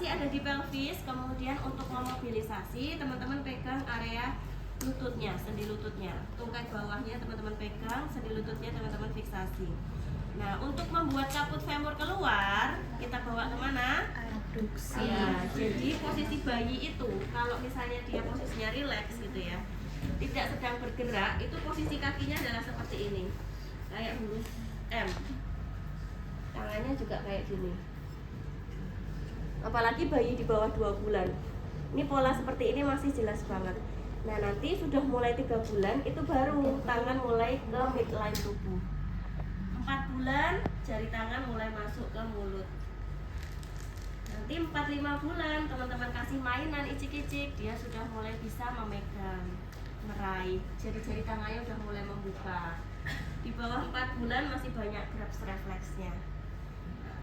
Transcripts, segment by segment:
masih ada di pelvis. Kemudian untuk memobilisasi, teman-teman pegang area lututnya, sendi lututnya, tungkai bawahnya teman-teman pegang, sendi lututnya teman-teman fiksasi. Nah, untuk membuat kaput femur keluar, kita bawa kemana? Abduksi. Ya, jadi posisi bayi itu, kalau misalnya dia posisinya rileks gitu ya, tidak sedang bergerak, itu posisi kakinya adalah seperti ini, kayak huruf M. Tangannya juga kayak gini. Apalagi bayi di bawah 2 bulan. Ini pola seperti ini masih jelas banget. Nah, nanti sudah mulai 3 bulan itu baru tangan mulai ke midline tubuh. 4 bulan jari tangan mulai masuk ke mulut. Nanti 4-5 bulan teman-teman kasih mainan icik-icik, dia sudah mulai bisa memegang, meraih, jari-jari tangannya udah mulai membuka. Di bawah 4 bulan masih banyak grabs refleksnya.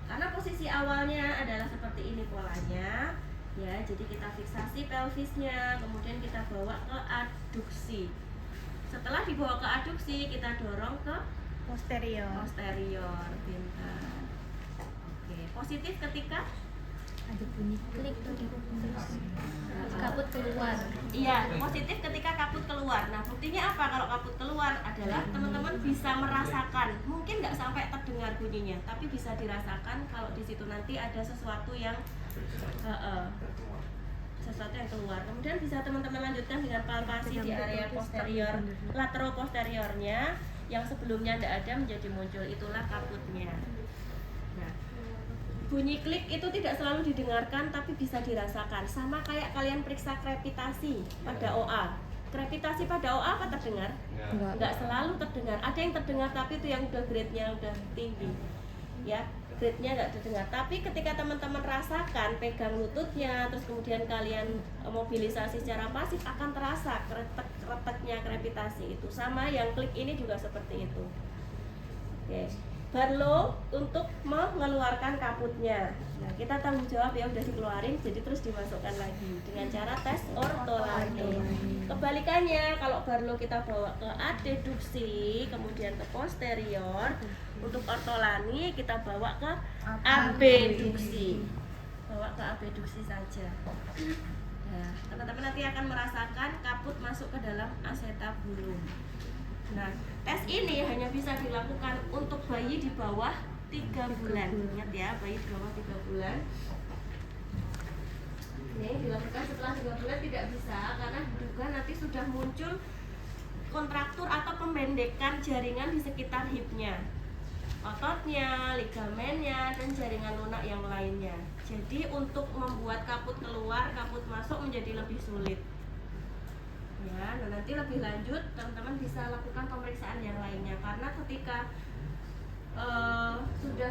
Karena posisi awalnya adalah seperti ini polanya, ya. Jadi kita fiksasi pelvisnya, kemudian kita bawa ke adduksi. Setelah dibawa ke adduksi, kita dorong ke Posterior. posterior. Pintar. Oke, positif ketika Ada bunyi klik tuh di kaput keluar. iya, positif ketika kaput keluar. Nah, buktinya apa kalau kaput keluar adalah teman-teman bisa merasakan, mungkin nggak sampai terdengar bunyinya, tapi bisa dirasakan kalau di situ nanti ada sesuatu yang sesuatu yang keluar. Kemudian bisa teman-teman lanjutkan dengan palpasi di area posterior, lateroposteriornya yang sebelumnya tidak ada menjadi muncul, itulah kaputnya. Nah, bunyi klik itu tidak selalu didengarkan tapi bisa dirasakan. Sama kayak kalian periksa krepitasi pada OA. Krepitasi pada OA apa terdengar? Enggak selalu terdengar. Ada yang terdengar tapi itu yang udah grade-nya udah tinggi. Ya, grade-nya enggak terdengar. Tapi ketika teman-teman rasakan pegang lututnya, terus kemudian kalian mobilisasi secara pasif akan terasa kretek-kreteknya krepitasi itu. Sama yang klik ini juga seperti itu. Oke. Barlow untuk mengeluarkan kaputnya. Nah, kita tanggung jawab ya udah dikeluarin, jadi terus dimasukkan lagi dengan cara tes ortolani. Kebalikannya, kalau Barlow kita bawa ke adduksi, kemudian ke posterior, untuk ortolani kita bawa ke abduksi. Bawa ke abduksi saja. Nah, teman-teman nanti akan merasakan kaput masuk ke dalam acetabulum. Nah, tes ini hanya bisa dilakukan untuk bayi di bawah 3 bulan. Ingat ya, bayi di bawah 3 bulan. Ini dilakukan setelah 3 bulan tidak bisa karena diduga nanti sudah muncul kontraktur atau pembendekan jaringan di sekitar hipnya, ototnya, ligamennya, dan jaringan lunak yang lainnya. Jadi untuk membuat kaput keluar, kaput masuk menjadi lebih sulit. Ya, nah nanti lebih lanjut teman-teman bisa lakukan pemeriksaan yang lainnya karena ketika sudah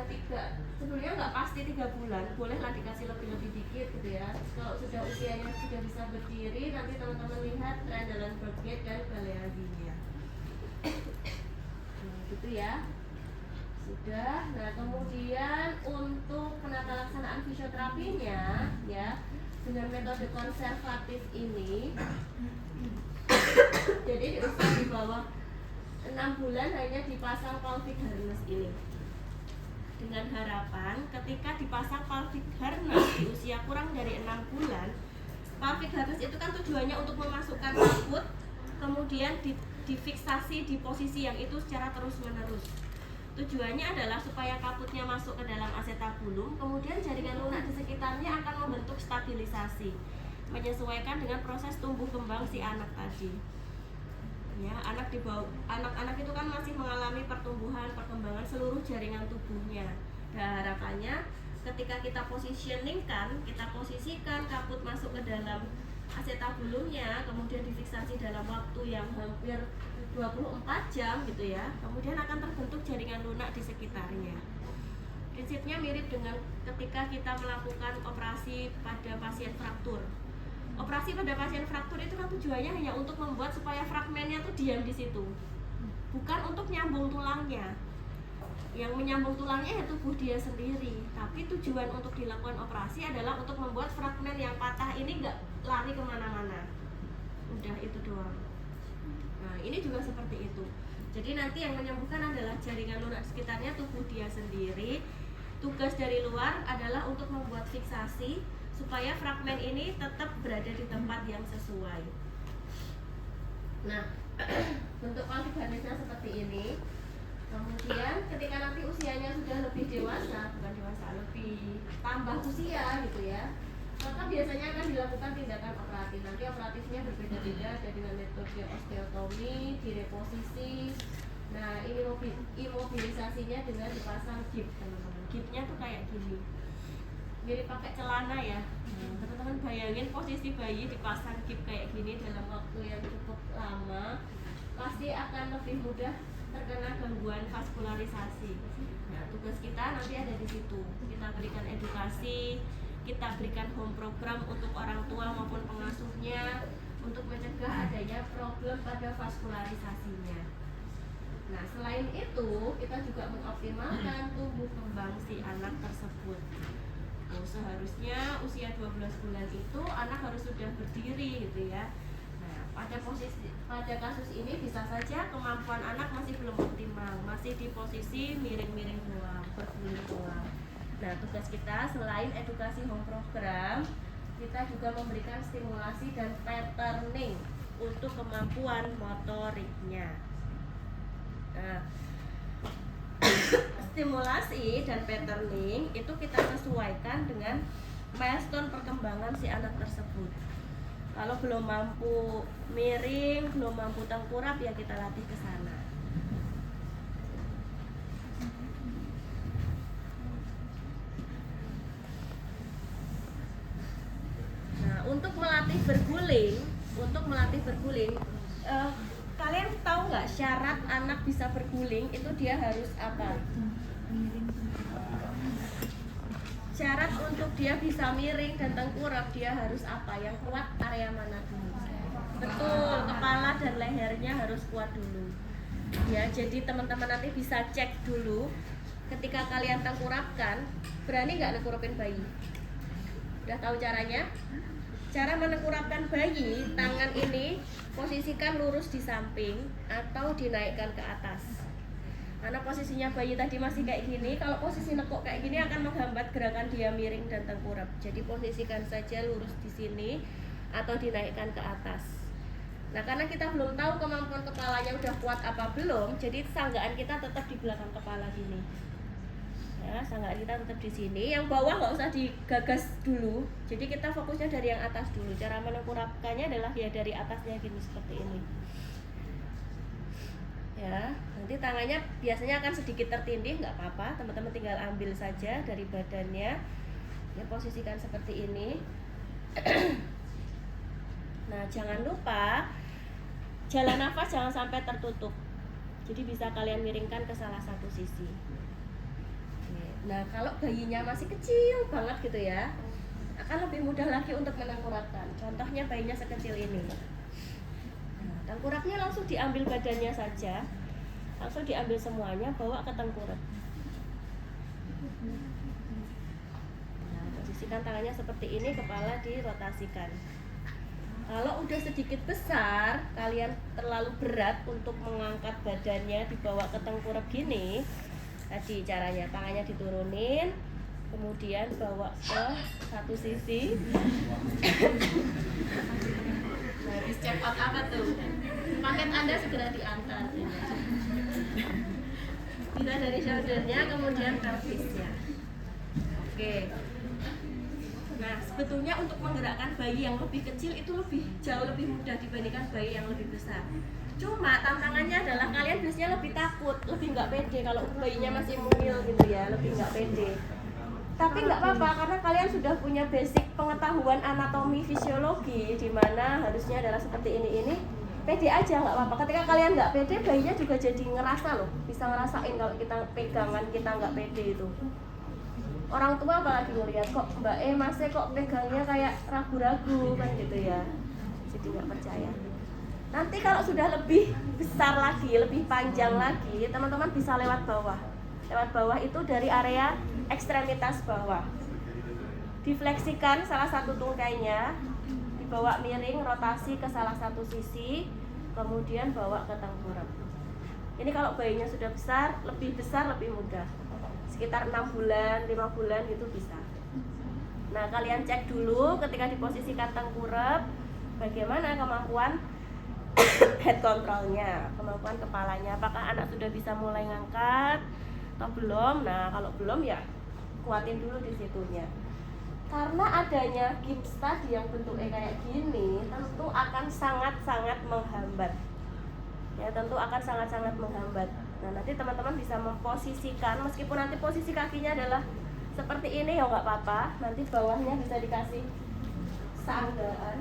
sebenarnya nggak pasti 3 bulan, bolehlah dikasih lebih dikit gitu ya. Kalau sudah usianya sudah bisa berdiri, nanti teman-teman lihat Trendelenburg gait dan Balearinia. Nah, gitu ya. Sudah. Nah, kemudian untuk penata laksanaan fisioterapinya ya dengan metode konservatif ini. Jadi di usia di bawah 6 bulan hanya dipasang pelvic harness ini. Dengan harapan ketika dipasang pelvic harness di usia kurang dari 6 bulan, pelvic harness itu kan tujuannya untuk memasukkan kaput, kemudian difiksasi di posisi yang itu secara terus-menerus. Tujuannya adalah supaya kaputnya masuk ke dalam acetabulum, kemudian jaringan lunak di sekitarnya akan membentuk stabilisasi, menyesuaikan dengan proses tumbuh kembang si anak tadi. Ya, anak-anak itu kan masih mengalami pertumbuhan, perkembangan seluruh jaringan tubuhnya. Dan harapannya ketika kita positioningkan, kita posisikan kaput masuk ke dalam acetabulumnya, kemudian difiksasi dalam waktu yang hampir 24 jam gitu ya, kemudian akan terbentuk jaringan lunak di sekitarnya. Prinsipnya mirip dengan ketika kita melakukan operasi pada pasien fraktur. Operasi pada pasien fraktur itu kan tujuannya hanya untuk membuat supaya fragmennya tuh diam di situ, bukan untuk nyambung tulangnya. Yang menyambung tulangnya ya tubuh dia sendiri, tapi tujuan untuk dilakukan operasi adalah untuk membuat fragmen yang patah ini nggak lari kemana-mana. Udah itu doang. Nah, ini juga seperti itu. Jadi nanti yang menyembuhkan adalah jaringan lunak sekitarnya, tubuh dia sendiri. Tugas dari luar adalah untuk membuat fiksasi supaya fragmen ini tetap berada di tempat yang sesuai. Nah, bentuk pelvic harness-nya seperti ini. Kemudian ketika nanti usianya sudah lebih dewasa, bukan dewasa, lebih tambah usia gitu ya, maka biasanya akan dilakukan tindakan operatif. Nanti operatifnya berbeda-beda, ada dengan metode osteotomi, direposisi. Nah, ini imobilisasinya dengan dipasang gip, teman-teman. Gipnya tuh kayak gini, mirip pakai celana ya. Teman-teman bayangin posisi bayi dipasang gip kayak gini dalam waktu yang cukup lama, pasti akan lebih mudah terkena gangguan vaskularisasi. Nah, tugas kita nanti ada di situ. Kita berikan edukasi, kita berikan home program untuk orang tua maupun pengasuhnya untuk mencegah adanya problem pada vaskularisasinya. Nah, selain itu kita juga mengoptimalkan tumbuh kembang si anak tersebut. Oh, seharusnya usia 12 bulan itu anak harus sudah berdiri gitu ya. Pada kasus ini bisa saja kemampuan anak masih belum optimal, masih di posisi miring-miring doang, berguling doang. Nah, tugas kita selain edukasi home program, kita juga memberikan stimulasi dan patterning untuk kemampuan motoriknya. Nah, stimulasi dan patterning itu kita sesuaikan dengan milestone perkembangan si anak tersebut. Kalau belum mampu miring, belum mampu tengkurap, ya kita latih ke sana. Nah, untuk melatih berguling, kalian tahu nggak syarat anak bisa berguling itu dia harus apa? Syarat untuk dia bisa miring dan tengkurap dia harus apa? Yang kuat area mana dulu? Betul, kepala dan lehernya harus kuat dulu. Ya, jadi teman-teman nanti bisa cek dulu ketika kalian tengkurapkan, berani nggak nengkurapin bayi? Udah tahu caranya? Cara menengkurapkan bayi, tangan ini posisikan lurus di samping atau dinaikkan ke atas. Karena posisinya bayi tadi masih kayak gini, kalau posisi nekuk kayak gini akan menghambat gerakan dia miring dan tengkurap. Jadi posisikan saja lurus di sini atau dinaikkan ke atas. Nah, karena kita belum tahu kemampuan kepalanya udah kuat apa belum, jadi sanggaan kita tetap di belakang kepala gini. Ya, sanggaan kita tetap di sini. Yang bawah nggak usah digagas dulu. Jadi kita fokusnya dari yang atas dulu. Cara menengkurapkannya adalah ya dari atasnya gini seperti ini. Ya, nanti tangannya biasanya akan sedikit tertindih, nggak apa-apa, teman-teman tinggal ambil saja dari badannya, ya posisikan seperti ini. Nah, jangan lupa jalan nafas jangan sampai tertutup, jadi bisa kalian miringkan ke salah satu sisi. Nah, kalau bayinya masih kecil banget gitu ya, akan lebih mudah lagi untuk menengkurapkan. Contohnya bayinya sekecil ini. Tengkurapnya langsung diambil badannya saja, langsung diambil semuanya, bawa ke tengkurap. Nah, posisikan tangannya seperti ini, kepala dirotasikan. Kalau udah sedikit besar, kalian terlalu berat untuk mengangkat badannya dibawa ke tengkurap gini, tadi caranya tangannya diturunin, kemudian bawa ke satu sisi. Nah, check out apa tuh? Paket Anda segera diantar. Kita dari shouldernya, kemudian pelvisnya. Oke. Nah, sebetulnya untuk menggerakkan bayi yang lebih kecil itu jauh lebih mudah dibandingkan bayi yang lebih besar. Cuma tantangannya adalah kalian biasanya lebih takut, lebih nggak pede kalau bayinya masih mungil gitu ya, lebih nggak pede. Tapi nggak apa-apa karena kalian sudah punya basic pengetahuan anatomi fisiologi di mana harusnya adalah seperti ini. Pede aja nggak apa-apa. Ketika kalian nggak pede, bayinya juga jadi ngerasa loh, bisa ngerasain kalau kita pegangan kita nggak pede itu. Orang tua apalagi ngeliat kok Mbak Masnya kok pegangnya kayak ragu-ragu kan gitu ya, jadi nggak percaya. Nanti kalau sudah lebih besar lagi, lebih panjang lagi, teman-teman bisa lewat bawah. Lewat bawah itu dari area ekstremitas bawah. Difleksikan salah satu tungkainya, dibawa miring, rotasi ke salah satu sisi, kemudian bawa ke tengkurap. Ini kalau bayinya sudah besar, lebih mudah. Sekitar 6 bulan, 5 bulan itu bisa. Nah, kalian cek dulu ketika diposisikan tengkurap bagaimana kemampuan head controlnya, kemampuan kepalanya, apakah anak sudah bisa mulai ngangkat atau belum. Nah, kalau belum ya kuatin dulu di situnya. Karena adanya gips tadi yang bentuknya kayak gini tentu akan sangat-sangat menghambat. Ya, tentu akan sangat-sangat menghambat. Nah, nanti teman-teman bisa memposisikan, meskipun nanti posisi kakinya adalah seperti ini ya nggak apa-apa. Nanti bawahnya bisa dikasih sanggaan.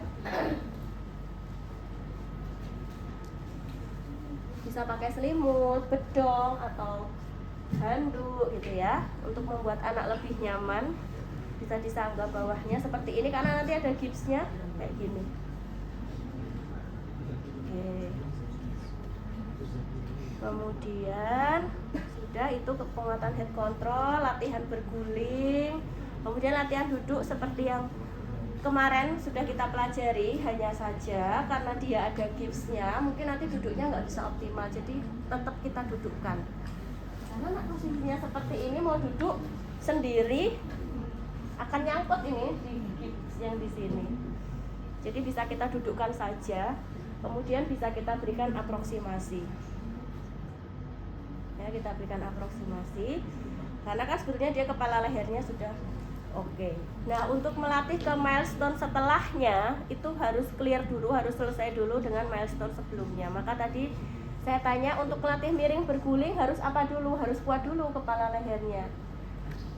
Bisa pakai selimut, bedong atau handuk gitu ya, untuk membuat anak lebih nyaman. Bisa disanggah bawahnya seperti ini karena nanti ada gipsnya kayak gini. Oke. Kemudian sudah itu penguatan head control, latihan berguling, kemudian latihan duduk seperti yang kemarin sudah kita pelajari. Hanya saja karena dia ada gipsnya, mungkin nanti duduknya nggak bisa optimal, jadi tetap kita dudukkan. Karena anak posisinya seperti ini mau duduk sendiri akan nyangkut ini di gips yang di sini. Jadi bisa kita dudukkan saja, kemudian bisa kita berikan aproksimasi. Ya, kita berikan aproksimasi. Karena kan sebetulnya dia kepala lehernya sudah oke. Nah, untuk melatih ke milestone setelahnya itu harus clear dulu, harus selesai dulu dengan milestone sebelumnya. Maka tadi saya tanya untuk melatih miring berguling harus apa dulu? Harus kuat dulu kepala lehernya.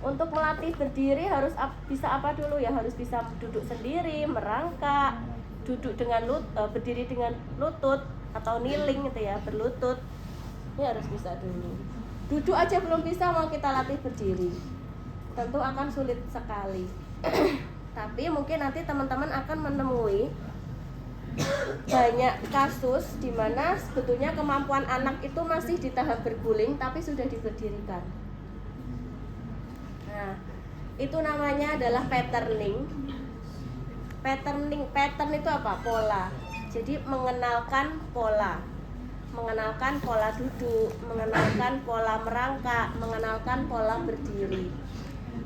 Untuk melatih berdiri harus bisa apa dulu ya? Harus bisa duduk sendiri, merangkak, duduk dengan berdiri dengan lutut atau kneeling gitu ya, berlutut. Ini harus bisa dulu. Duduk aja belum bisa, mau kita latih berdiri, tentu akan sulit sekali. Tapi mungkin nanti teman-teman akan menemui banyak kasus di mana sebetulnya kemampuan anak itu masih di tahap berguling tapi sudah diberdirikan. Nah, itu namanya adalah patterning. Pattern itu apa? Pola. Jadi mengenalkan pola. Mengenalkan pola duduk, mengenalkan pola merangkak, mengenalkan pola berdiri.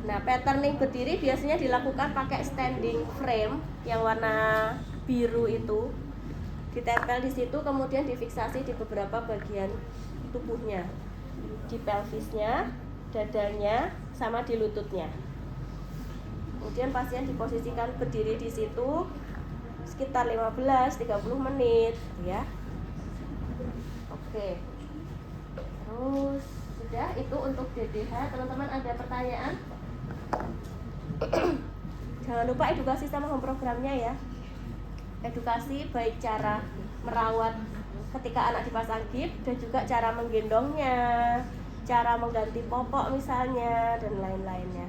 Nah, patterning berdiri biasanya dilakukan pakai standing frame yang warna biru itu. Ditempel di situ, kemudian difiksasi di beberapa bagian tubuhnya. Di pelvisnya, dadanya, sama di lututnya. Kemudian pasien diposisikan berdiri di situ sekitar 15-30 menit ya. Oke. Terus sudah itu untuk DDH. Teman-teman ada pertanyaan? Jangan lupa edukasi sama home programnya ya. Edukasi baik cara merawat ketika anak dipasang gips dan juga cara menggendongnya, cara mengganti popok misalnya dan lain-lainnya.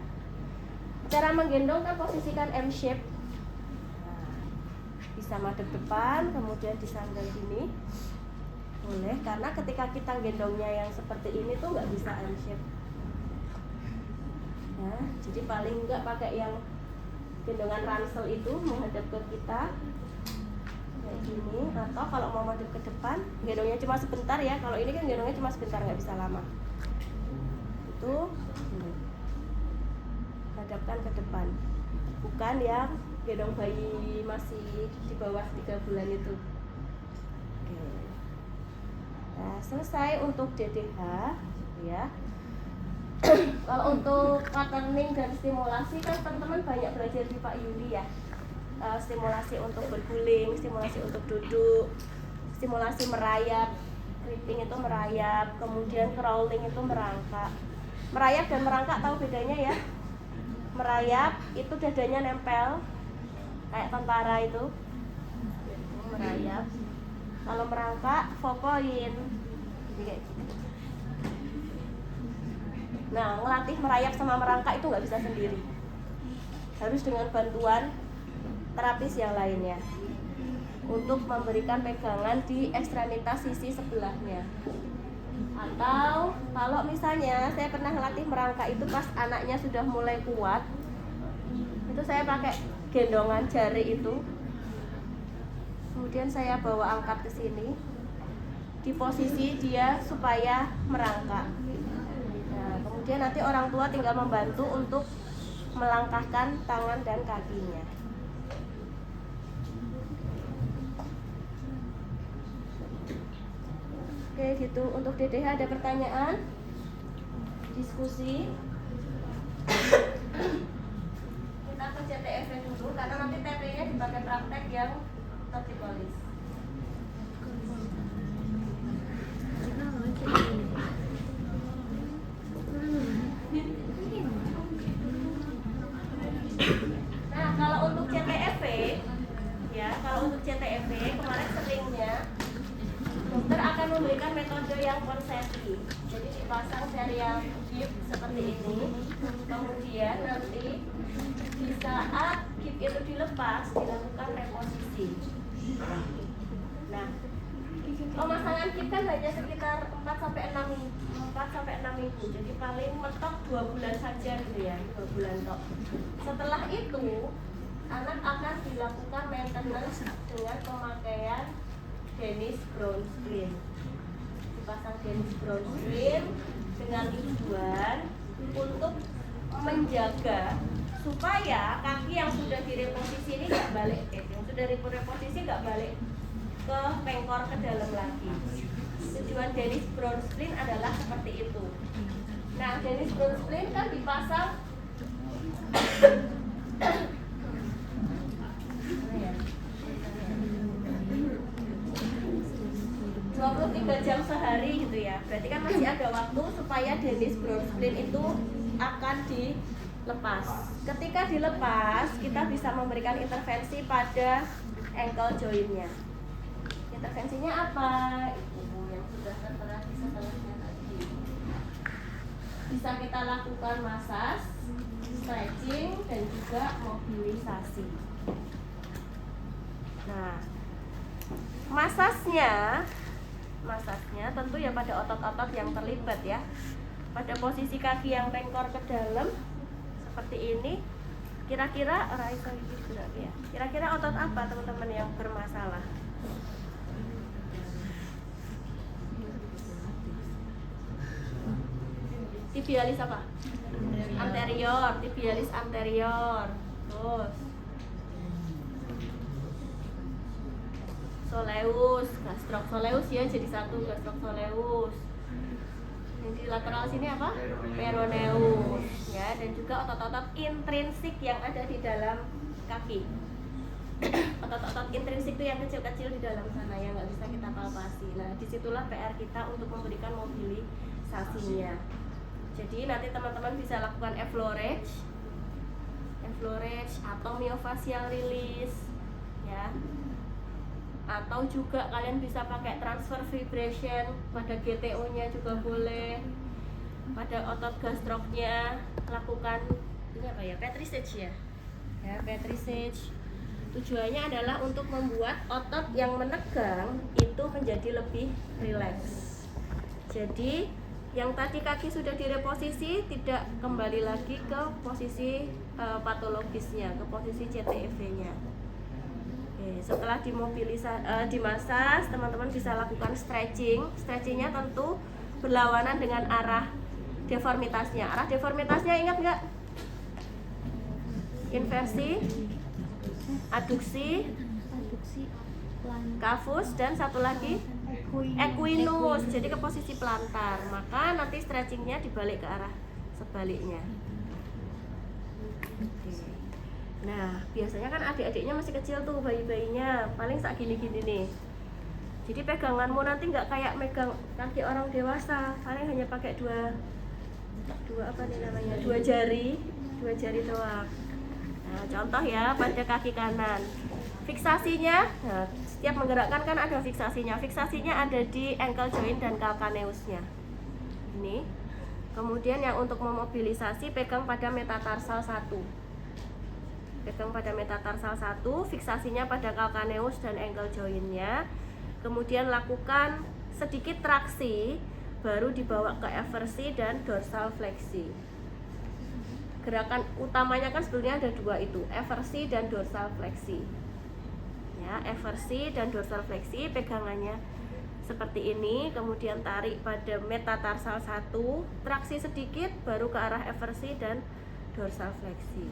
Cara menggendong kan posisikan M shape. Nah, bisa madep depan kemudian disandal gini. Boleh, karena ketika kita gendongnya yang seperti ini tuh nggak bisa M shape. Nah, jadi paling nggak pakai yang gendongan ransel itu menghadap ke kita kayak gini, atau kalau mau madep ke depan gendongnya cuma sebentar ya. Kalau ini kan gendongnya cuma sebentar, nggak bisa lama. Itu hadapkan ke depan, bukan yang gendong bayi masih di bawah 3 bulan itu. Oke. Nah, selesai untuk DDH ya. Kalau untuk patterning dan stimulasi kan teman-teman banyak belajar di Pak Yuli ya. Stimulasi untuk berguling, stimulasi untuk duduk, stimulasi merayap, creeping itu merayap, kemudian crawling itu merangkak. Merayap dan merangkak tahu bedanya ya? Merayap itu dadanya nempel kayak tentara itu merayap. Kalau merangkak fokoin. Nah, ngelatih merayap sama merangkak itu nggak bisa sendiri, harus dengan bantuan terapis yang lainnya untuk memberikan pegangan di ekstremitas sisi sebelahnya. Atau kalau misalnya saya pernah ngelatih merangkak itu pas anaknya sudah mulai kuat, itu saya pakai gendongan jari itu, kemudian saya bawa angkat ke sini di posisi dia supaya merangkak. Nah, kemudian nanti orang tua tinggal membantu untuk melangkahkan tangan dan kakinya. Oke, gitu. Untuk DDH ada pertanyaan? Diskusi? Kita ke CTF dulu karena nanti TP-nya dipakai praktek yang tertulis. Nah, kalau untuk CTF, ya, kalau untuk CTF kemarin seringnya dokter akan memberikan metode yang konsepsi. Jadi dipasang serial gips seperti ini. Kemudian nanti di saat gips itu dilepas dilakukan reposisi. Nah, pemasangan gips kan hanya sekitar 4 sampai 6 minggu. Jadi paling mentok 2 bulan saja gitu ya, 2 bulan tok. Setelah itu anak akan dilakukan maintenance dengan pemakaian Dennis Brown Splint. Dipasang Dennis Brown Splint dengan tujuan untuk menjaga supaya kaki yang sudah direposisi ini nggak balik, yang sudah direposisi nggak balik ke pengkor ke dalam lagi. Tujuan Dennis Brown Splint adalah seperti itu. Nah, Dennis Brown Splint kan dipasang 23 jam sehari gitu ya. Berarti kan masih ada waktu supaya Dennis Brown Splint itu akan dilepas. Ketika dilepas, kita bisa memberikan intervensi pada ankle joint-nya. Intervensinya apa? Itu yang sudah tertera di sebelahnya tadi. Bisa kita lakukan massage, stretching, dan juga mobilisasi. Nah, masasnya tentu ya pada otot-otot yang terlibat ya. Pada posisi kaki yang pengkor ke dalam seperti ini, kira-kira otot apa teman-teman yang bermasalah? Tibialis apa? Anterior, tibialis anterior. Terus soleus, gastrosoleus ya, jadi satu gastrosoleus. Yang di lateral sini apa? Peroneus ya, dan juga otot-otot intrinsik yang ada di dalam kaki. Otot-otot intrinsik itu yang kecil-kecil di dalam sana yang nggak bisa kita palpasi. Nah, disitulah PR kita untuk memberikan mobilisasinya. Jadi nanti teman-teman bisa lakukan effleurage atau myofascial release ya. Atau juga kalian bisa pakai transfer vibration pada GTO-nya juga boleh. Pada otot gastroknya lakukan ini apa ya? Petrissage ya. Ya, petrissage. Tujuannya adalah untuk membuat otot yang menegang itu menjadi lebih rileks. Jadi yang tadi kaki sudah direposisi tidak kembali lagi ke posisi patologisnya, ke posisi CTEV-nya. Setelah dimasas, teman-teman bisa lakukan stretching. Stretchingnya tentu berlawanan dengan arah deformitasnya. Arah deformitasnya ingat nggak? Inversi, adduksi, cavus, dan satu lagi equinus. Jadi ke posisi plantar. Maka nanti stretchingnya dibalik ke arah sebaliknya. Nah, biasanya kan adik-adiknya masih kecil tuh, bayi-bayinya paling sak gini-gini nih. Jadi peganganmu nanti nggak kayak megang kaki orang dewasa, paling hanya pakai dua jari doang. Nah, contoh ya pada kaki kanan. Fiksasinya, nah, setiap menggerakkan kan ada fiksasinya. Fiksasinya ada di ankle joint dan calcaneusnya. Ini. Kemudian yang untuk memobilisasi pegang pada metatarsal 1. Pegang pada metatarsal 1, fiksasinya pada calcaneus dan ankle joint-nya. Kemudian lakukan sedikit traksi, baru dibawa ke eversi dan dorsal fleksi. Gerakan utamanya kan sebetulnya ada dua itu, eversi dan dorsal fleksi. Ya, eversi dan dorsal fleksi pegangannya seperti ini, kemudian tarik pada metatarsal 1, traksi sedikit, baru ke arah eversi dan dorsal fleksi.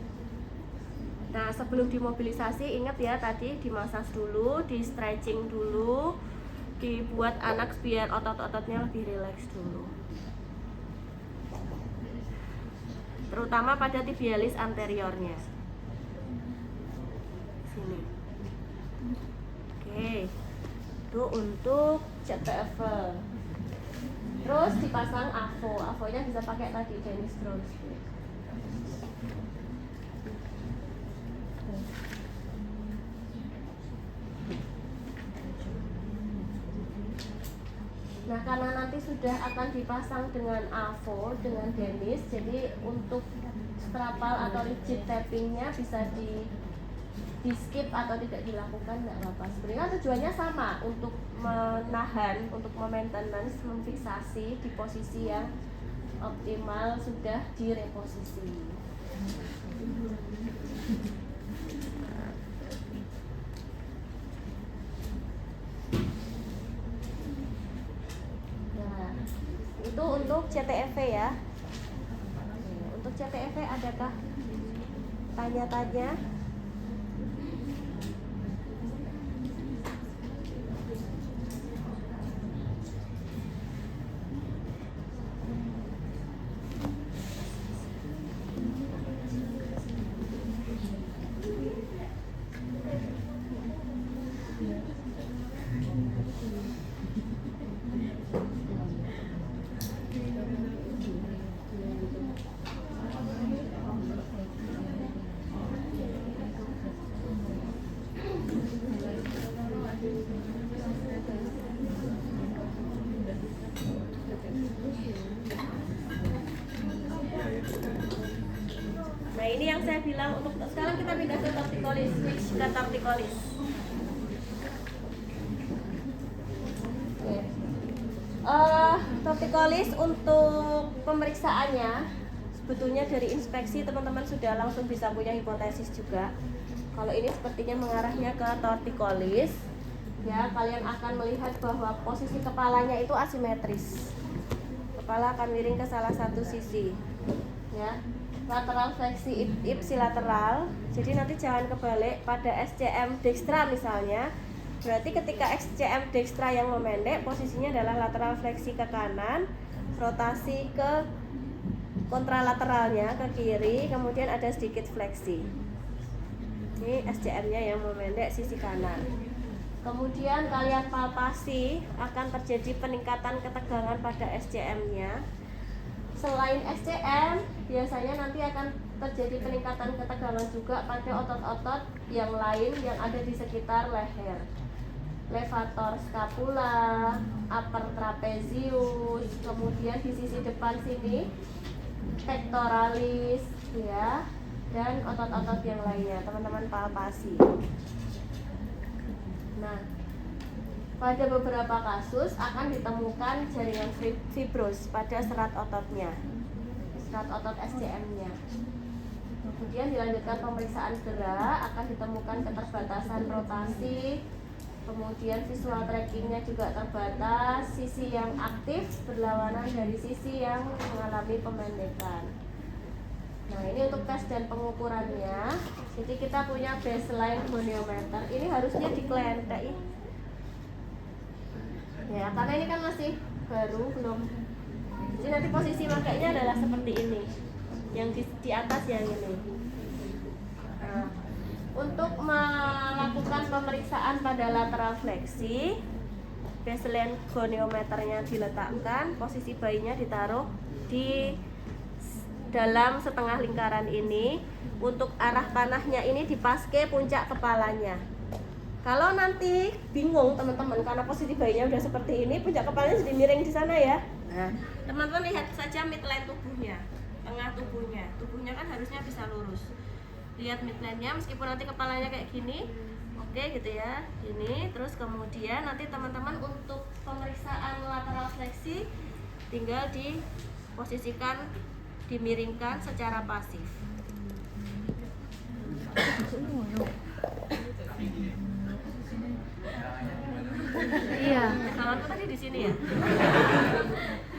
Nah, sebelum dimobilisasi ingat ya tadi dimasas dulu, di stretching dulu, dibuat anak biar otot-ototnya lebih rileks dulu. Terutama pada tibialis anteriornya. Sini. Oke. Itu untuk CTF. Terus dipasang AVO. AVO-nya bisa pakai tadi Dennis Strauss. Nah, karena nanti sudah akan dipasang dengan AVO, dengan Dennis, jadi untuk strapal atau rigid tappingnya bisa di skip atau tidak dilakukan, nggak apa-apa. Sebenarnya tujuannya sama, untuk menahan, untuk maintenance, memfiksasi di posisi yang optimal sudah direposisi. Itu untuk CTEV ya. Untuk CTEV adakah tanya-tanya? Nah, ini yang saya bilang untuk sekarang kita pindah ke torticollis, switch ke torticollis. Torticollis untuk pemeriksaannya sebetulnya dari inspeksi teman-teman sudah langsung bisa punya hipotesis juga. Kalau ini sepertinya mengarahnya ke torticollis. Ya, kalian akan melihat bahwa posisi kepalanya itu asimetris. Kepala akan miring ke salah satu sisi. Ya. Lateral fleksi ipsilateral. Jadi nanti jangan kebalik pada SCM dextra misalnya. Berarti ketika SCM dextra yang memendek, posisinya adalah lateral fleksi ke kanan, rotasi ke kontralateralnya ke kiri, kemudian ada sedikit fleksi. Ini SCM-nya yang memendek sisi kanan. Kemudian kalian palpasi akan terjadi peningkatan ketegangan pada SCM-nya. Selain SCM, biasanya nanti akan terjadi peningkatan ketegangan juga pada otot-otot yang lain yang ada di sekitar leher. Levator scapula, upper trapezius, kemudian di sisi depan sini pectoralis, ya, dan otot-otot yang lainnya. Teman-teman palpasi. Nah, pada beberapa kasus akan ditemukan jaringan fibros pada serat ototnya, serat otot SCM-nya. Kemudian dilanjutkan pemeriksaan gerak, akan ditemukan keterbatasan rotasi, kemudian visual trackingnya juga terbatas, sisi yang aktif berlawanan dari sisi yang mengalami pemendekan. Nah, ini untuk tes dan pengukurannya. Jadi kita punya baseline goniometer. Ini harusnya diklentek. Ya, karena ini kan masih baru, belum. Jadi nanti posisi makainya adalah seperti ini. Yang di atas yang ini. Nah, untuk melakukan pemeriksaan pada lateral fleksi, baseline goniometernya diletakkan, posisi bayinya ditaruh di dalam setengah lingkaran ini. Untuk arah panahnya ini dipaske puncak kepalanya. Kalau nanti bingung teman-teman karena posisi bayinya udah seperti ini, puncak kepalanya jadi miring di sana ya. Nah, teman-teman lihat saja midline tubuhnya, tengah tubuhnya. Tubuhnya kan harusnya bisa lurus. Lihat midline-nya, meskipun nanti kepalanya kayak gini, oke gitu ya, gini. Terus kemudian nanti teman-teman untuk pemeriksaan lateral fleksi tinggal diposisikan, dimiringkan secara pasif. Iya. Tanganku tadi di sini ya.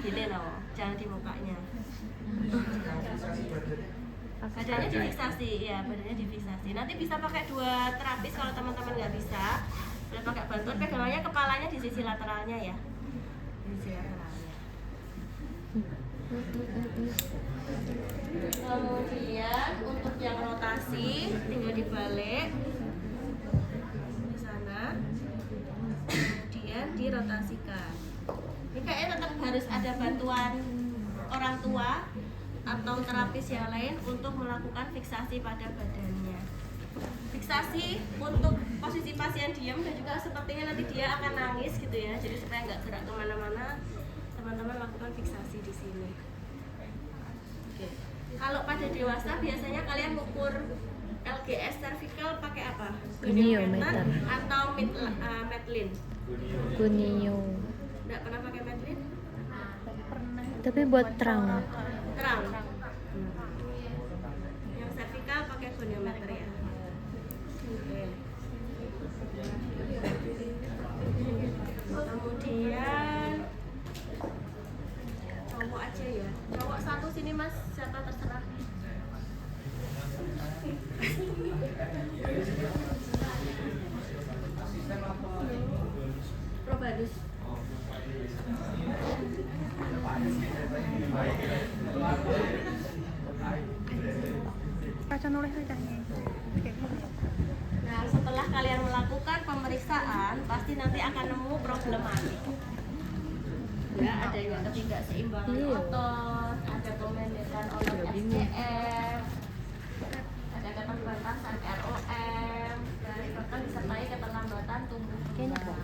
Gini loh, jangan di mukanya. Badannya difiksasi, ya badannya difiksasi. Nanti bisa pakai 2 terapis kalau teman-teman nggak bisa. Boleh pakai bantuan, pegangannya kepalanya di sisi lateralnya ya. Di sisi lateralnya. Kemudian untuk yang rotasi tinggal dibalik di sana. Kemudian dirotasikan. Ini kayaknya tetap harus ada bantuan orang tua atau terapis yang lain untuk melakukan fiksasi pada badannya. Fiksasi untuk posisi pasien diam dan juga sepertinya nanti dia akan nangis gitu ya. Jadi supaya nggak gerak kemana-mana, teman-teman lakukan fiksasi di sini. Oke. Kalau pada dewasa biasanya kalian ukur LGS cervical pakai apa? Goniometer atau Medline? Gonio. Nggak pernah pakai Medline? Tapi buat terang. Terang. Yang cervical pakai goniometer ya. Oke. Kemudian cowok aja ya. Cowok satu sini Mas, siapa terserah. Probadus. Kaca nulis lidahnya. Nah, setelah kalian melakukan pemeriksaan, pasti nanti akan nemu problematik. Ya, ada yang ketidakseimbangan otot, ada pemendekan otot SCF, ada keterbatasan ROM, bahkan disertai keterlambatan tumbuh kembang.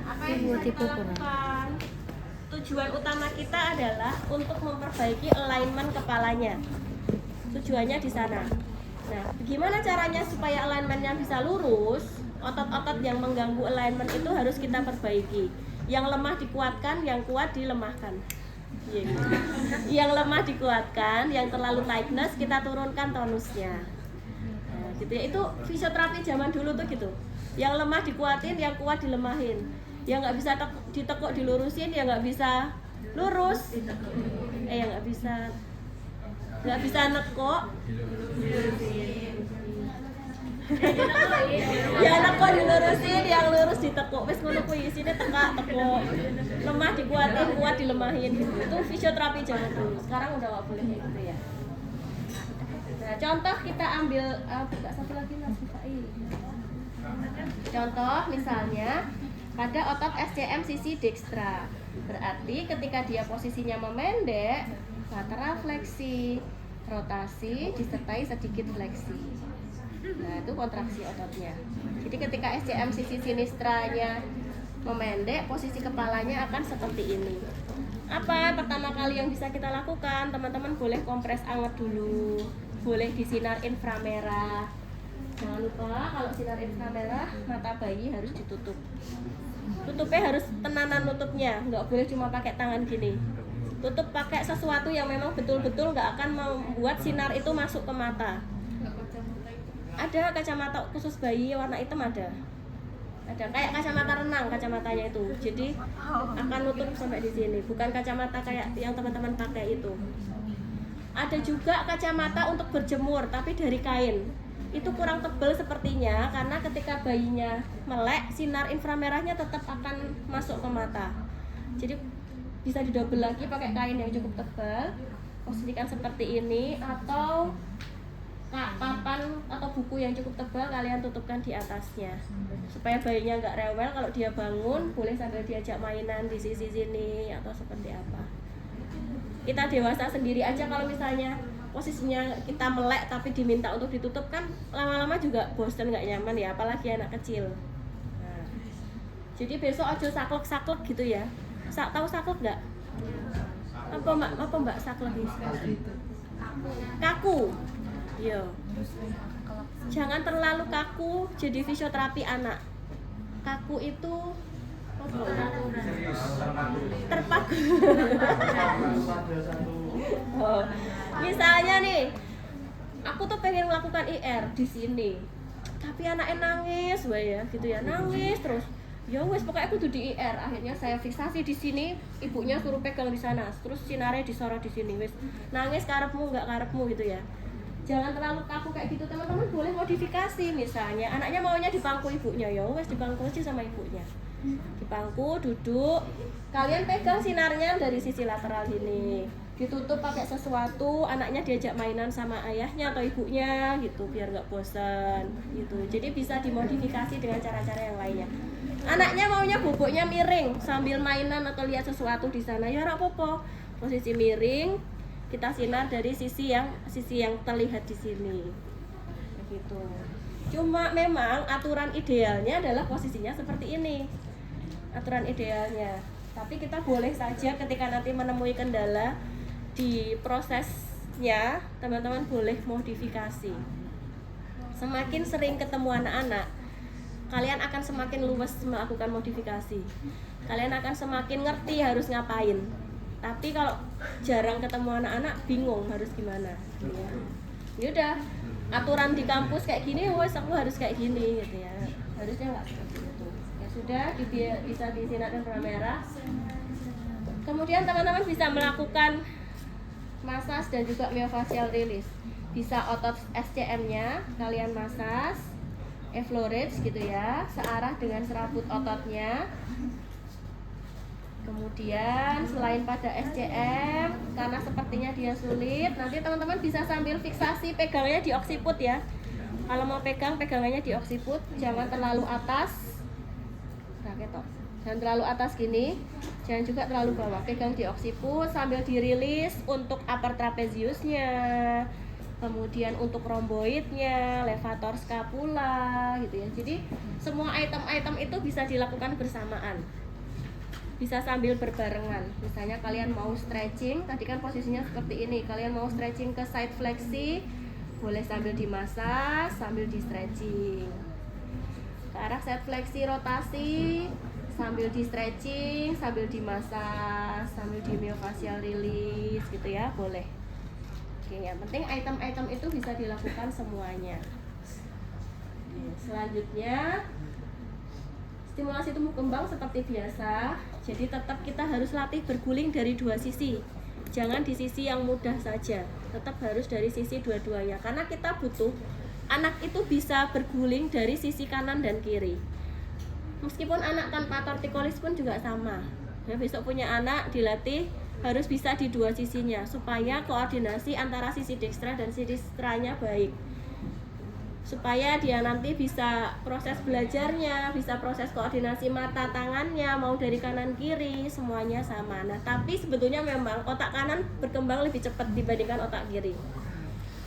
Apa yang bisa kita lakukan? Tujuan utama kita adalah untuk memperbaiki alignment kepalanya. Tujuannya di sana. Nah, bagaimana caranya supaya alignmentnya bisa lurus? Otot-otot yang mengganggu alignment itu harus kita perbaiki. Yang lemah dikuatkan, yang kuat dilemahkan. Yang lemah dikuatkan, yang terlalu tightness kita turunkan tonusnya. Nah, gitu ya. Itu fisioterapi zaman dulu tuh gitu. Yang lemah dikuatin, yang kuat dilemahin. Yang nggak bisa ditekuk dilurusin, yang nggak bisa lurus. Yang nggak bisa nekuk. Yang nekuk dilurusin, yang lurus ditekuk. Wes ngono kuwi isine tekak, tekuk. Lemah dikuatin, kuat dilemahin gitu. Itu fisioterapi zaman dulu. Sekarang udah nggak boleh kayak gitu ya. Nah, contoh kita ambil buka satu lagi Mas Fai. Contoh misalnya pada otot SCM sisi dextra. Berarti ketika dia posisinya memendek, lateral fleksi, rotasi disertai sedikit fleksi. Nah, itu kontraksi ototnya. Jadi ketika SCM sisi sinistranya memendek, posisi kepalanya akan seperti ini. Apa pertama kali yang bisa kita lakukan? Teman-teman boleh kompres anget dulu, boleh disinar inframerah. Jangan lupa kalau sinar inframerah, mata bayi harus ditutup. Tutupnya harus tenanan nutupnya, nggak boleh cuma pakai tangan gini. Tutup pakai sesuatu yang memang betul-betul nggak akan membuat sinar itu masuk ke mata. Ada kacamata khusus bayi warna hitam ada kayak kacamata renang kacamatanya itu, jadi akan nutup sampai di sini, bukan kacamata kayak yang teman-teman pakai itu. Ada juga kacamata untuk berjemur tapi dari kain, itu kurang tebal sepertinya karena ketika bayinya melek sinar inframerahnya tetap akan masuk ke mata, jadi bisa didobel lagi pakai kain yang cukup tebal, posisikan seperti ini, atau papan atau buku yang cukup tebal kalian tutupkan di atasnya supaya bayinya nggak rewel. Kalau dia bangun boleh sambil diajak mainan di sisi sini atau seperti apa. Kita dewasa sendiri aja kalau misalnya posisinya kita melek tapi diminta untuk ditutup kan lama-lama juga bosan, nggak nyaman ya, apalagi anak kecil. Nah, jadi besok aja saklek-saklek gitu ya. Tahu saklek nggak? Apa mbak saklek itu? Kaku. Iya. Jangan terlalu kaku jadi fisioterapi anak. Kaku itu terpaku. Oh. Misalnya nih, aku tuh pengen melakukan IR di sini, tapi anaknya nangis, ya, gitu ya, nangis terus. Ya wes pokoknya aku tuh di IR, akhirnya saya fiksasi di sini, ibunya suruh pegang di sana, terus sinarnya disorot di sini, wes nangis karepmu nggak karepmu gitu ya. Jangan terlalu kaku kayak gitu, teman-teman boleh modifikasi, misalnya anaknya maunya di bangku ibunya, ya wes di bangku aja sama ibunya, di bangku duduk, kalian pegang sinarnya dari sisi lateral ini, ditutup pakai sesuatu, anaknya diajak mainan sama ayahnya atau ibunya gitu biar nggak bosan gitu. Jadi bisa dimodifikasi dengan cara-cara yang lainnya. Anaknya maunya boboknya miring sambil mainan atau lihat sesuatu di sana, ya ora apa-apa, posisi miring, kita sinar dari sisi yang terlihat di sini gitu. Cuma memang aturan idealnya adalah posisinya seperti ini, aturan idealnya. Tapi kita boleh saja ketika nanti menemui kendala di prosesnya, teman-teman boleh modifikasi. Semakin sering ketemu anak-anak, kalian akan semakin luwes melakukan modifikasi. Kalian akan semakin ngerti harus ngapain. Tapi kalau jarang ketemu anak-anak, bingung harus gimana. Ya udah, aturan di kampus kayak gini, wes aku harus kayak gini gitu ya. Harusnya nggak seperti itu. Ya sudah, bisa disinar dengan warna merah. Kemudian teman-teman bisa melakukan massage dan juga myofacial release. Bisa otot SCM-nya kalian massage, effleurage gitu ya, searah dengan serabut ototnya. Kemudian selain pada SCM, karena sepertinya dia sulit, nanti teman-teman bisa sambil fiksasi pegangnya di occiput ya. Kalau mau pegang, pegangannya di occiput, jangan terlalu atas. Jangan terlalu atas gini, jangan juga terlalu bawah. Pegang di occiput sambil dirilis untuk upper trapeziusnya, kemudian untuk rhomboidnya, levator scapula gitu ya. Jadi semua item-item itu bisa dilakukan bersamaan, bisa sambil berbarengan. Misalnya kalian mau stretching, tadi kan posisinya seperti ini, kalian mau stretching ke side fleksi, boleh sambil dimasas, sambil di stretching ke arah side fleksi rotasi, sambil di stretching, sambil dimasas, sambil di myofacial release gitu ya, boleh. Oke, yang penting item-item itu bisa dilakukan semuanya. Selanjutnya stimulasi tumbuh kembang seperti biasa. Jadi tetap kita harus latih berguling dari dua sisi. Jangan di sisi yang mudah saja, tetap harus dari sisi dua-duanya. Karena kita butuh anak itu bisa berguling dari sisi kanan dan kiri. Meskipun anak tanpa tortikolis pun juga sama. Ya, besok punya anak dilatih harus bisa di dua sisinya supaya koordinasi antara sisi dekstra dan sisi sinstranya baik, supaya dia nanti bisa proses belajarnya, bisa proses koordinasi mata tangannya mau dari kanan kiri semuanya sama. Nah tapi sebetulnya memang otak kanan berkembang lebih cepat dibandingkan otak kiri.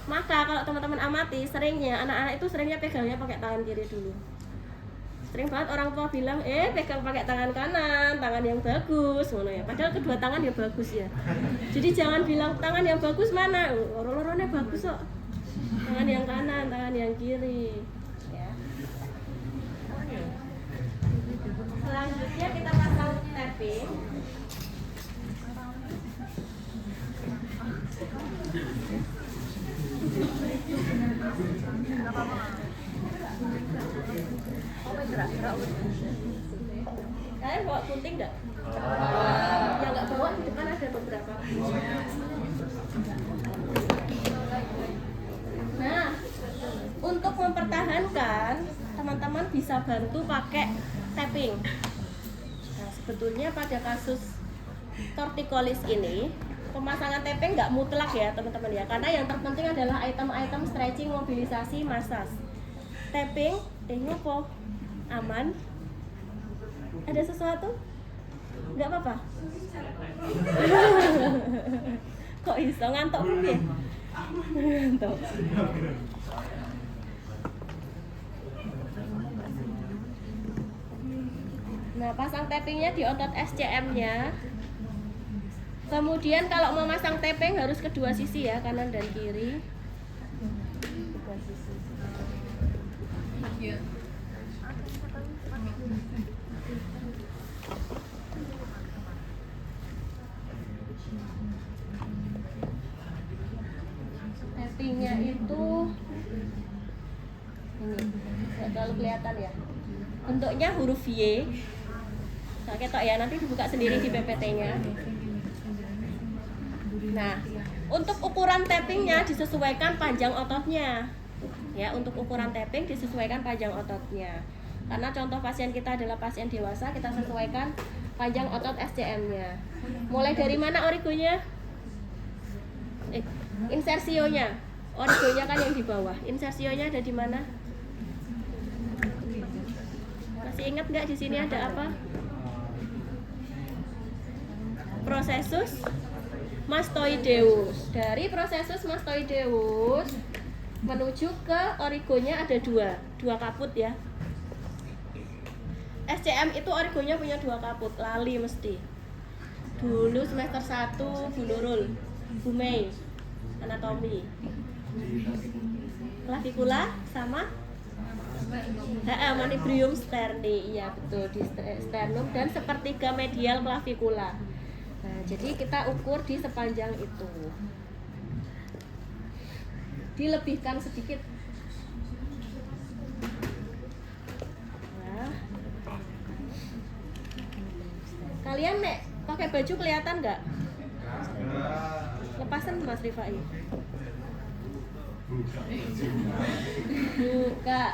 Maka kalau teman-teman amati, seringnya anak-anak itu seringnya pegangnya pakai tangan kiri dulu. Sering banget orang tua bilang, pegang pakai tangan kanan, tangan yang bagus, ngono ya. Padahal kedua tangan ya bagus ya. Jadi jangan bilang tangan yang bagus mana, loro-lorone bagus kok. Tangan yang kanan, tangan yang kiri. Ya. Selanjutnya kita pasang tapping. Kalian bawa gunting nggak? Yang nggak bawa di depan ada beberapa. Nah, untuk mempertahankan, teman-teman bisa bantu pakai tapping. Nah, sebetulnya pada kasus tortikolis ini, pemasangan tapping nggak mutlak ya teman-teman ya, karena yang terpenting adalah item-item stretching, mobilisasi, massage. Tapping, apa? Aman? Ada sesuatu? Nggak apa-apa? Kok iso ngantuk piye? Ngantuk. Nah, pasang tappingnya di otot SCM-nya. Kemudian kalau mau masang tapping harus kedua sisi ya, kanan dan kiri. Kedua sisi. Tappingnya itu ini nggak terlalu kelihatan ya. bentuknya huruf Y. Nah, ketok ya, nanti dibuka sendiri di PPT-nya. Nah, untuk ukuran tappingnya disesuaikan panjang ototnya. Ya, untuk ukuran tapping disesuaikan panjang ototnya. Karena contoh pasien kita adalah pasien dewasa, kita sesuaikan panjang otot SCM-nya. Mulai dari mana origonya? Insersionya. Origonya kan yang di bawah. Insersionya ada di mana? Masih ingat nggak di sini ada apa? Processus mastoideus. Dari processus mastoideus menuju ke origonya ada dua kaput ya. SCM itu origonya punya 2 kaput, lali mesti. Dulu semester 1 Bu Nurul, Bu Mei, anatomi. Clavicula sama manubrium sterni, iya betul, di sternum dan sepertiga medial clavicula. Nah, jadi kita ukur di sepanjang itu. Dilebihkan sedikit. Nah. Kalian nek pakai baju kelihatan nggak? Lepasan Mas Rifai. Buka.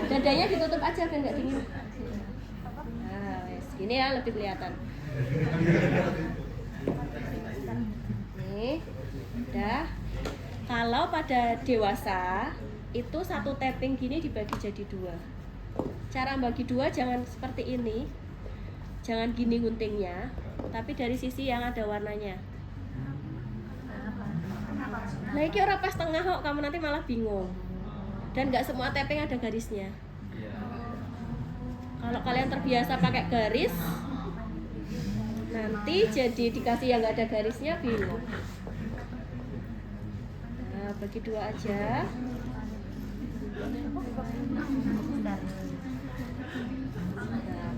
Dadanya ditutup aja biar nggak dingin. Nah, gini ya lebih kelihatan. Nih, udah. Kalau pada dewasa itu satu tapping gini dibagi jadi 2. Cara bagi 2 jangan seperti ini, jangan gini guntingnya, tapi dari sisi yang ada warnanya. Nah, ini orang pas tengah kok, kamu nanti malah bingung. Dan nggak semua tapping ada garisnya. Kalau kalian terbiasa pakai garis, nanti jadi dikasih yang nggak ada garisnya bingung. Nah, bagi 2 aja. Nah,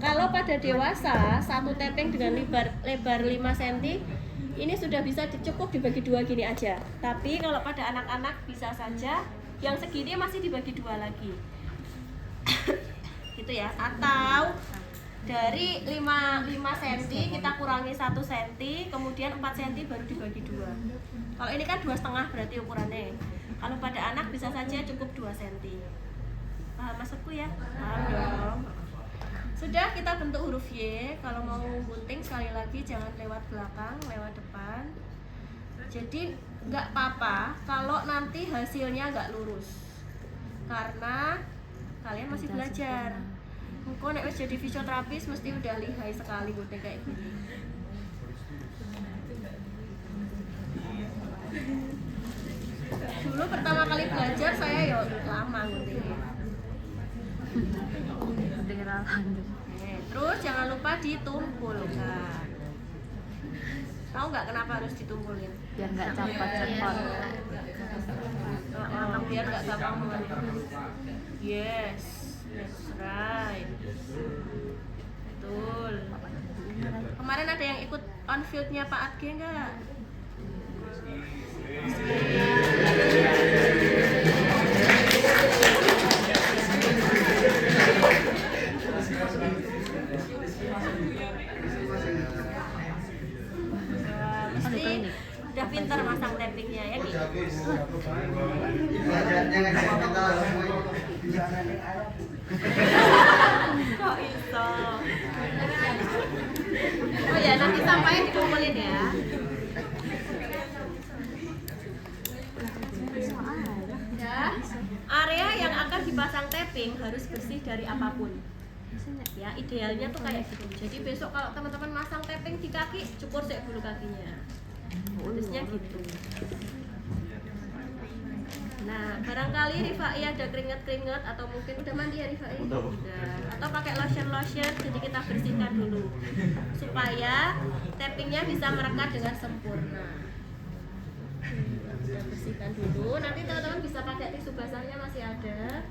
kalau pada dewasa satu tapping dengan lebar 5 cm ini sudah bisa cukup dibagi 2 gini aja. Tapi kalau pada anak-anak bisa saja yang segini masih dibagi 2 lagi. Gitu ya. Atau dari 5 cm kita kurangi 1 cm, kemudian 4 cm baru dibagi 2. Kalau ini kan 2,5 berarti ukurannya. Kalau pada anak bisa saja cukup 2 cm. Paham maksudku ya? Paham dong. Sudah, kita bentuk huruf Y. Kalau mau gunting sekali lagi jangan lewat belakang, lewat depan. Jadi nggak apa-apa kalau nanti hasilnya nggak lurus, karena kalian masih belajar. Engko nek wis jadi fisioterapis mesti udah lihai sekali gunting kayak gini. Dulu pertama kali belajar saya ya lama guntingnya. Terus jangan lupa ditumpulkan. Tahu nggak kenapa harus ditumpulin? Biar nggak cepot-cepot. Biar nggak gampang mengeluh. Yes, that's right. Betul. Kemarin ada yang ikut on field-nya Pak Adge nggak? Mesti udah pintar masang tappingnya ya Ki. Kok iso? Oh ya, nanti sampainya dikumpulin ya. Ya, area yang akan dipasang tapping harus bersih dari apapun. Ya, idealnya tuh kayak gitu. Jadi besok kalau teman-teman masang tapping di kaki, cukur sih bulu kakinya. Harusnya gitu. Nah, barangkali Rifai ada keringet-keringet atau mungkin udah mandi ya Rifai? Udah. Atau pakai lotion, jadi kita bersihkan dulu supaya tappingnya bisa merekat dengan sempurna. Kita bersihkan dulu. Nanti teman-teman bisa pakai tisu basahnya masih ada.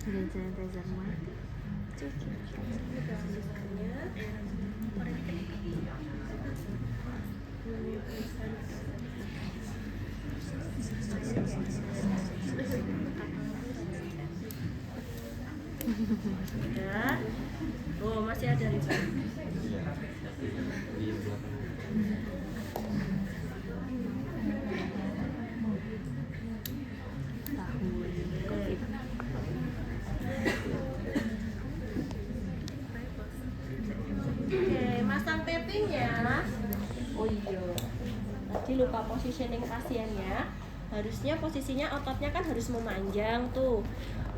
Sanitizer mati. Sudah. Oh, masih ada riba. Oke, masang tappingnya. Oh iya, tadi lupa positioning pasiennya. Harusnya posisinya ototnya kan harus memanjang tuh.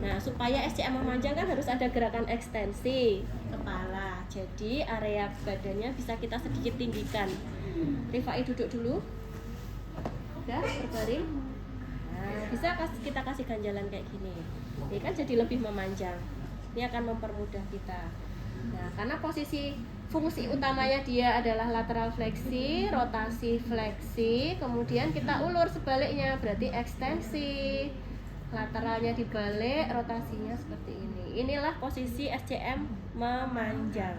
Nah, supaya SCM memanjang kan harus ada gerakan ekstensi kepala. Jadi area badannya bisa kita sedikit tinggikan. Rifai duduk dulu. Udah berbaring. Nah, bisa kita kasih ganjalan kayak gini. Ini kan jadi lebih memanjang. Ini akan mempermudah kita. Nah, karena fungsi utamanya dia adalah lateral fleksi, rotasi fleksi, kemudian kita ulur sebaliknya, berarti ekstensi. Lateralnya dibalik, rotasinya seperti ini. Inilah posisi SCM memanjang.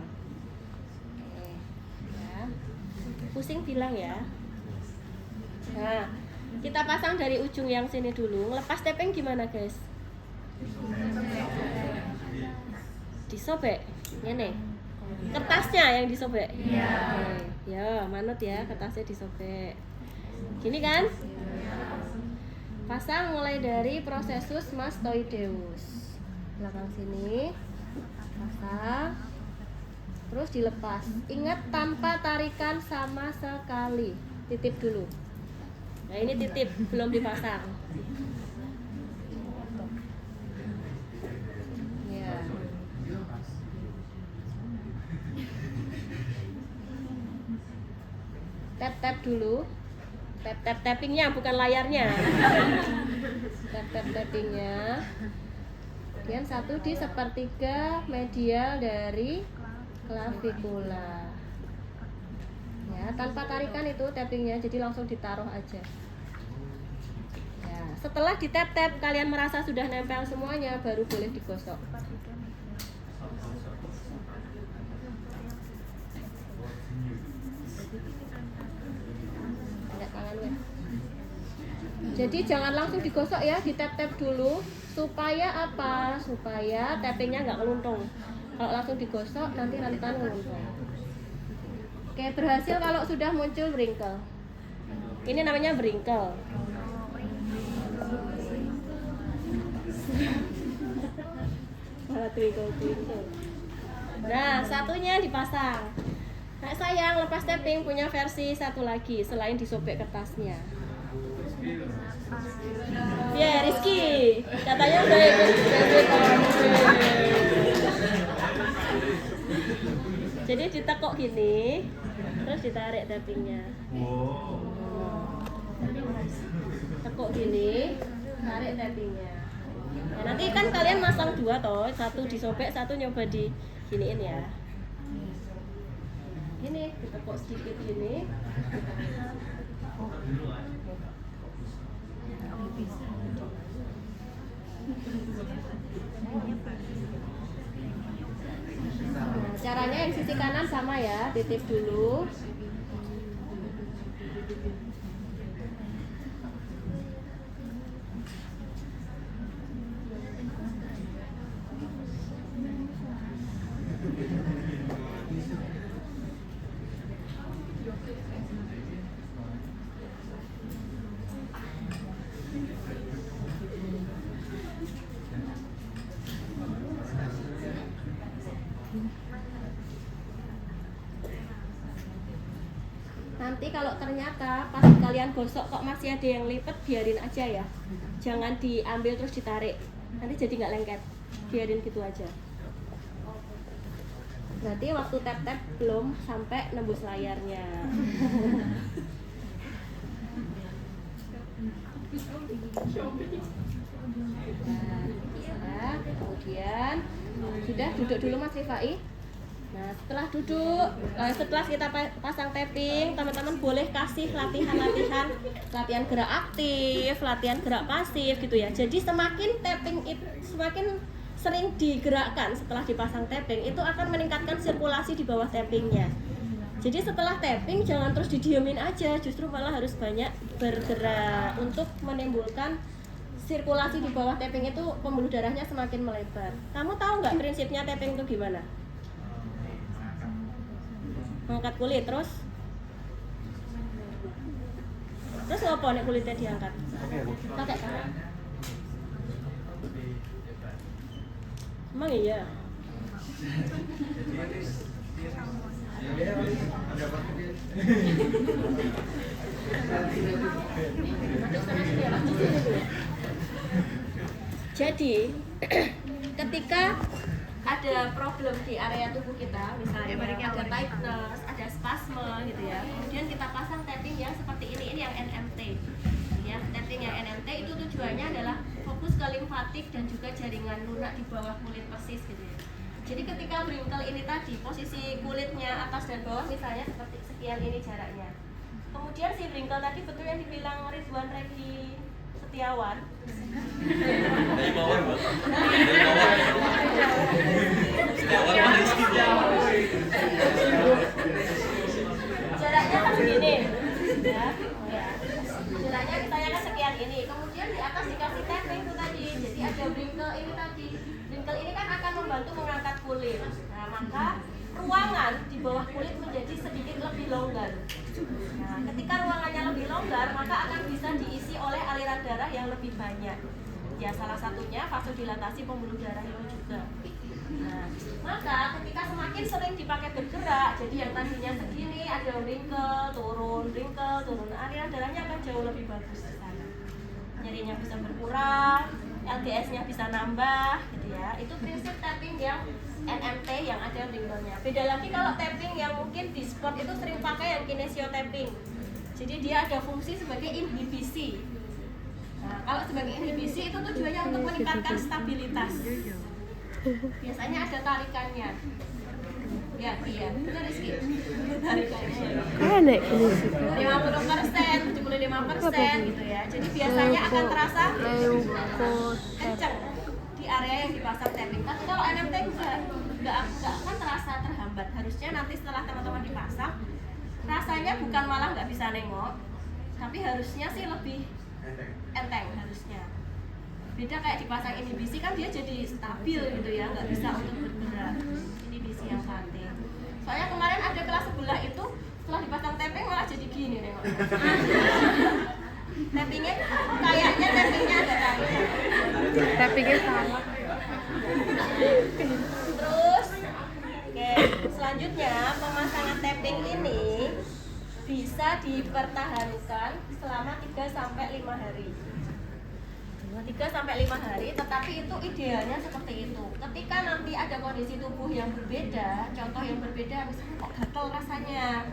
Oke, ya. Pusing bilang ya. Nah, kita pasang dari ujung yang sini dulu. Lepas tapping gimana, guys? Disobek. Ini kertasnya yang disobek. Iya. Ya, manut ya, kertasnya disobek. Gini kan? Pasang mulai dari prosesus mastoideus. Belakang sini. Pasang. Terus dilepas. Ingat tanpa tarikan sama sekali. Titip dulu. Nah, ini titip, belum dipasang. Ya. Tap-tap dulu. Tappingnya bukan layarnya. Tappingnya. Kemudian satu di sepertiga medial dari klavikula. Ya, tanpa tarikan itu tappingnya, jadi langsung ditaruh aja. Ya, setelah ditap-tap kalian merasa sudah nempel semuanya, baru boleh digosok. Jadi jangan langsung digosok ya, ditap-tap dulu. Supaya apa? Supaya tappingnya nggak ngeluntung. Kalau langsung digosok nanti rentan ngeluntung. Oke, berhasil kalau sudah muncul wrinkle. Ini namanya wrinkle. Twinkle. Nah, satunya dipasang. Nah, sayang, lepas tapping punya versi satu lagi selain disobek kertasnya. Ya, Rizky, katanya udah ikut. Jadi ditekuk gini, terus ditarik tappingnya. Tekuk gini, tarik tappingnya. Nah, nanti kan kalian masang dua toh, satu disobek, satu nyoba di giniin ya. Gini, ditekuk sedikit gini. Nah, caranya yang sisi kanan sama ya, titip dulu. Nanti kalau ternyata pas kalian gosok kok masih ada yang lipet, biarin aja ya. Jangan diambil terus ditarik. Nanti jadi nggak lengket. Biarin gitu aja. Berarti waktu tap-tap belum sampai nembus layarnya. Nah, kemudian sudah duduk dulu Mas Rifai. Nah, setelah duduk, setelah kita pasang tapping, teman-teman boleh kasih latihan gerak aktif, latihan gerak pasif gitu ya. Jadi semakin tapping itu semakin sering digerakkan setelah dipasang tapping, itu akan meningkatkan sirkulasi di bawah tappingnya. Jadi setelah tapping jangan terus didiemin aja, justru malah harus banyak bergerak untuk menimbulkan sirkulasi di bawah tapping itu pembuluh darahnya semakin melebar. Kamu tahu nggak prinsipnya tapping itu gimana? Mengangkat kulit terus apa nih kulitnya diangkat? Pakai tangan. Emang iya? Jadi ketika ada problem di area tubuh kita, misalnya ada tightness, ada spasme gitu ya, kemudian kita pasang tapping yang seperti ini yang NMT ya. Tapping yang NMT itu tujuannya adalah fokus ke limfatik dan juga jaringan lunak di bawah kulit persis gitu ya. Jadi ketika wrinkle ini tadi, posisi kulitnya atas dan bawah misalnya seperti sekian ini jaraknya, kemudian si wrinkle tadi betul yang dibilang Ridwan Regi Setiawan dari bawah, Mbak. Dari bawah. Setiawan mana istilah? jaraknya kan segini ya, jaraknya kita kan sekian ini, kemudian di atas dikasih tapping itu tadi, jadi ada wrinkle ini tadi. Wrinkle ini kan akan membantu mengangkat kulit. Nah, maka ruangan di bawah kulit menjadi sedikit lebih longgar. Nah, ketika ruangannya lebih longgar, maka akan bisa diisi oleh aliran darah yang lebih banyak. Ya, salah satunya vasodilatasi pembuluh darah itu juga. Nah, maka ketika semakin sering dipakai bergerak, jadi yang tadinya segini ada wrinkle, turun, aliran darahnya akan jauh lebih bagus di sana. Nyerinya bisa berkurang, LGS-nya bisa nambah, gitu ya. Itu prinsip tapping yang NMT yang ada wrinkle-nya. Beda lagi kalau tapping yang mungkin di sport itu sering pakai yang kinesio tapping. Jadi dia ada fungsi sebagai inhibisi. Nah, kalau sebagai inhibisi itu tujuannya untuk meningkatkan stabilitas. Biasanya ada tarikannya. Ya, iya, benar Rizky. Tarikannya. Naik ini sih. 50%, 75% gitu ya. Jadi biasanya akan terasa kenceng di area yang dipasang tapping. Tapi kalau NMT nggak akan terasa terhambat. Harusnya nanti setelah teman-teman dipasang, rasanya bukan malah nggak bisa nengok, tapi harusnya sih lebih enteng harusnya. Beda kayak dipasang inhibisi kan dia jadi stabil gitu ya, nggak bisa untuk bergerak. Inhibisi yang penting. Soalnya kemarin ada kelas sebelah itu setelah dipasang tapping malah jadi gini nengok. Tappingnya kayaknya tappingnya ada tarikan. Tappingnya salah. Terus, oke, selanjutnya pemasangan tapping ini bisa dipertahankan selama 3-5 hari. 3-5 hari, tetapi itu idealnya seperti itu. Ketika nanti ada kondisi tubuh yang berbeda, contoh yang berbeda, misalnya kok gatel rasanya,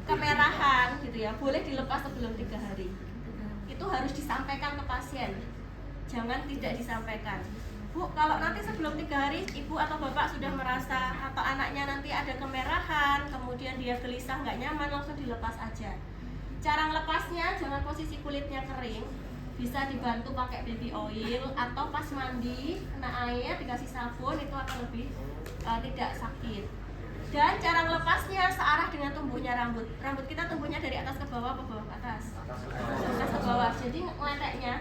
kemerahan gitu ya, boleh dilepas sebelum 3 hari. Itu harus disampaikan ke pasien, jangan tidak disampaikan. Bu, kalau nanti sebelum 3 hari ibu atau bapak sudah merasa atau anaknya nanti ada kemerahan, kemudian dia gelisah nggak nyaman, langsung dilepas aja. Cara melepasnya jangan posisi kulitnya kering, bisa dibantu pakai baby oil atau pas mandi kena air dikasih sabun, itu akan lebih tidak sakit. Dan cara melepasnya searah dengan tumbuhnya rambut. Rambut kita tumbuhnya dari atas ke bawah, ke bawah ke atas. Atas ke bawah. Jadi ngeleteknya,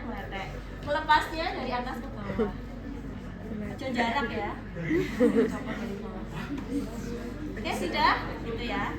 melepasnya dari atas ke bawah. Jangan jarak ya. Oke, sudah gitu ya.